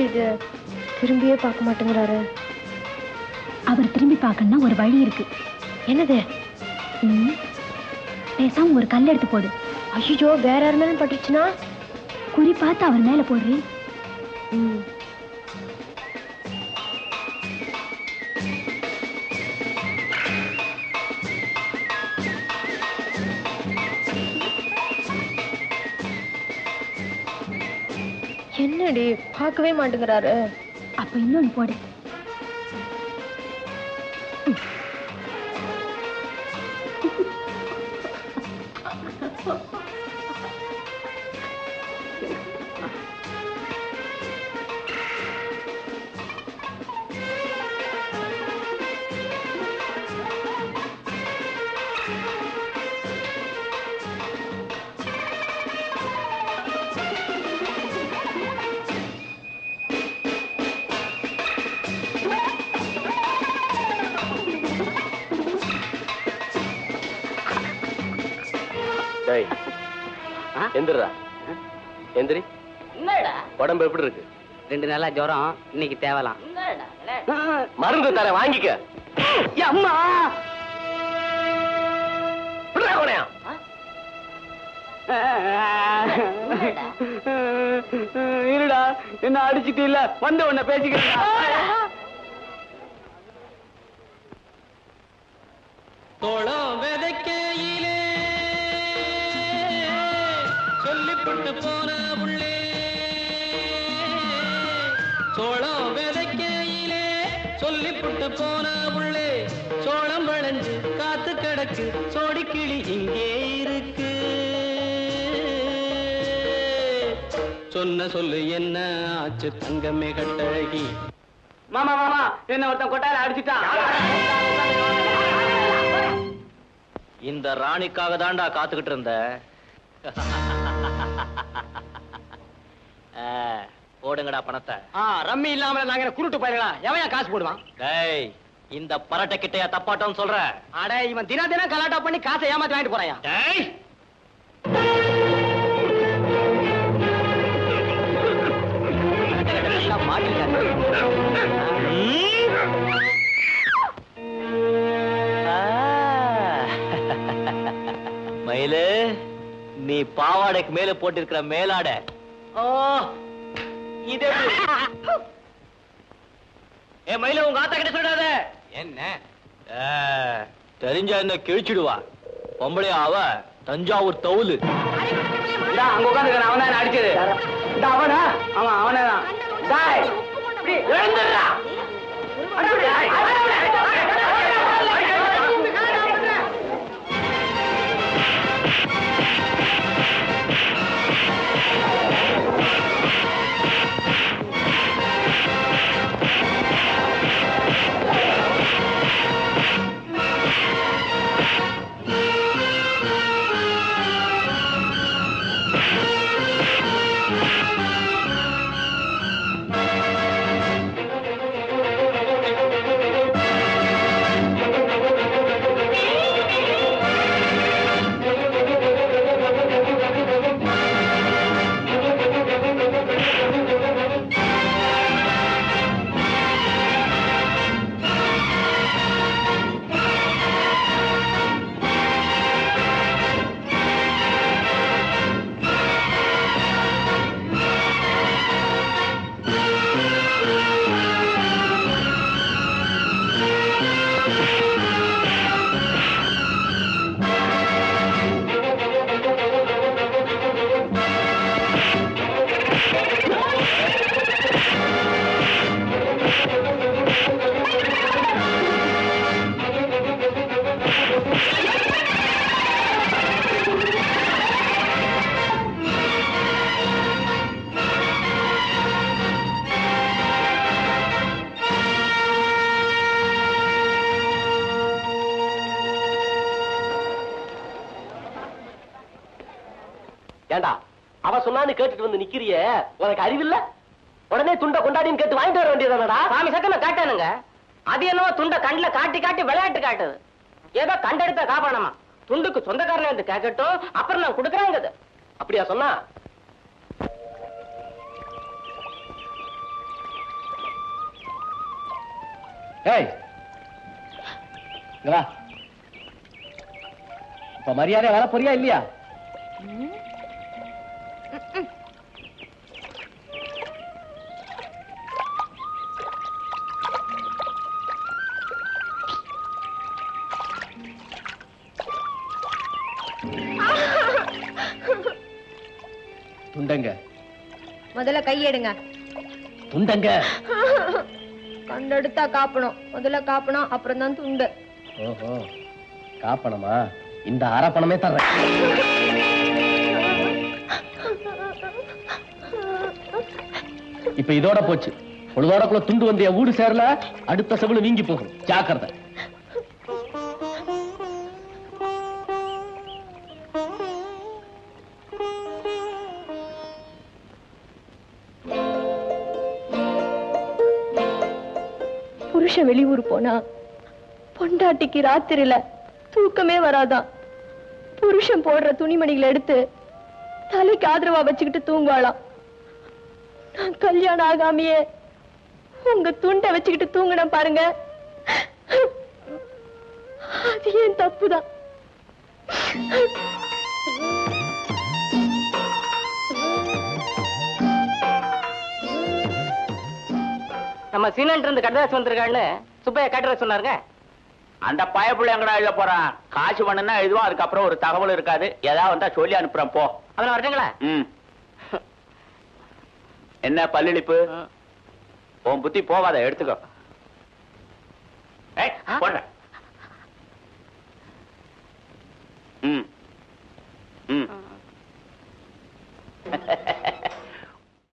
இது திரும்பியே பார்க்க மாட்டேங்கிறாரு. அவர் திரும்பி பார்க்கணும்னா ஒரு வழி இருக்கு. என்னது? பேசாம ஒரு கல் எடுத்து போடு. ஐயோ, வேற யார் மேலும் பட்டுச்சுன்னா? குறி பார்த்து அவர் மேல போடுறீ. என்னடி பார்க்கவே மாட்டேங்கிறாரு? அப்ப இன்னொன்னு போடு. எந்திரா, எந்திரி. உடம்பு எப்படி இருக்கு? 2 நாளா ஜுரம், இன்னைக்கு தேவலாம். மருந்து தர வாங்கிக்க. அம்மா இருடா, என்ன அடிச்சுட்டு இல்ல, வந்த உன்ன பேசிக்கிறேன். தோளம் விதைக்கையிலே சொல்லிப்பட்டு போன உள்ளே, சோளம் விதைக்கையிலே சொல்லிப்பட்டு போன உள்ளே, சோளம் விளைஞ்சு காத்து கிடக்கு, சோடிக்கிளி இங்கே இருக்கு. சொன்ன சொல்லு என்ன ஆச்சு தங்கமே கட்டழகி. மாமா மாமா, என்ன ஒருத்தன் கொட்டால அடிச்சுட்டான். இந்த ராணிக்காக தான்டா காத்துக்கிட்டு இருந்த. போடுங்கடா பணத்தை. ரம்மி இல்லாம நாங்க குருட்டு போயிடலாம். எவன் காசு போடுவான்? டேய், இந்த பரட்டை கிட்டையா தப்பாட்டோன்னு சொல்ற? அட, இவன் தினம் தினம் கலாட்டா பண்ணி காசை ஏமாத்தி வாங்கிட்டு போறாயா? டேய், மயிலு, நீ பாவாடைக்கு மேல போட்டிருக்கிற மேலாடை. இது ஏ மயில, உங்க ஆத்தா கிட்ட சொல்லாத. என்ன தெரிஞ்சா என்ன கிழிச்சிடுவா. பொம்பளையா அவ, தஞ்சாவூர் தவுலு. அங்க உட்காந்து அவன் தான் அடிச்சது. அவனா? அவன் அவனதான். ஏண்டா, அவ சொன்னான்னு கேட்டுட்டு வந்து நிக்கிறிய, உனக்கு அறிவில்ல? உடனே துண்டை கொண்டாடின்னு கேட்டு வாங்கிட்டு வர வேண்டியதானடா? சாமி சக்கன காட்டானுங்க. அது என்னவோ துண்டை கண்ணுல காட்டி காட்டி விளையாட்டு காட்டுது. ஏதோ கண்டெடுத்த காப்பானமா, துண்டுக்கு சொந்தக்காரன் வந்து கேட்கட்டும், அப்புறம் நான் கொடுக்குறேங்க. அப்படியா சொன்னா? ஏய் இங்க வா. இப்ப மரியாதை வர போறியா இல்லையா? துண்டங்க முதல்ல கையெடுங்க. துண்டங்க. கண்டெடுத்தா காப்பணும். முதல்ல காப்பணும், அப்புறம் தான் துண்டு. ஓஹோ, காப்பணமா? இந்த அரை பணமே தர்றேன். இப்ப இதோட போச்சு. பொழுதோடக்குள்ள துண்டு வந்து என் வீடு சேரல, அடுத்த செவில வீங்கி போகும். ஜாக்கிரதை. புருஷன் வெளியூர் போனா பொண்டாட்டிக்கு ராத்திரில தூக்கமே வராதான். புருஷன் போடுற துணிமணிகளை எடுத்து தலைக்கு ஆதரவா வச்சுக்கிட்டு தூங்குவாளாம். நான் கல்யாணம் ஆகாமையே உங்க துண்டை வச்சுக்கிட்டு தூங்கினேன் பாருங்க. அது ஏன் தப்புதான். நம்ம சீனன்ட்டு இருந்து கட்டதாசி வந்திருக்கான்னு சுப்பையா கட்டுற சொன்னாருங்க. அந்த பயப்புள்ள எங்கடா எழுத போறான்? காசு பண்ணுனா எதுவும் அதுக்கப்புறம் ஒரு தகவல் இருக்காது. ஏதாவது வந்தா சொல்லி அனுப்புறேன் போ. அதெல்லாம் வரட்டுங்களா? என்ன பல்லிழிப்பு? உன் புத்தி போவாத, எடுத்துக்கோ. போடுற. ம் ம்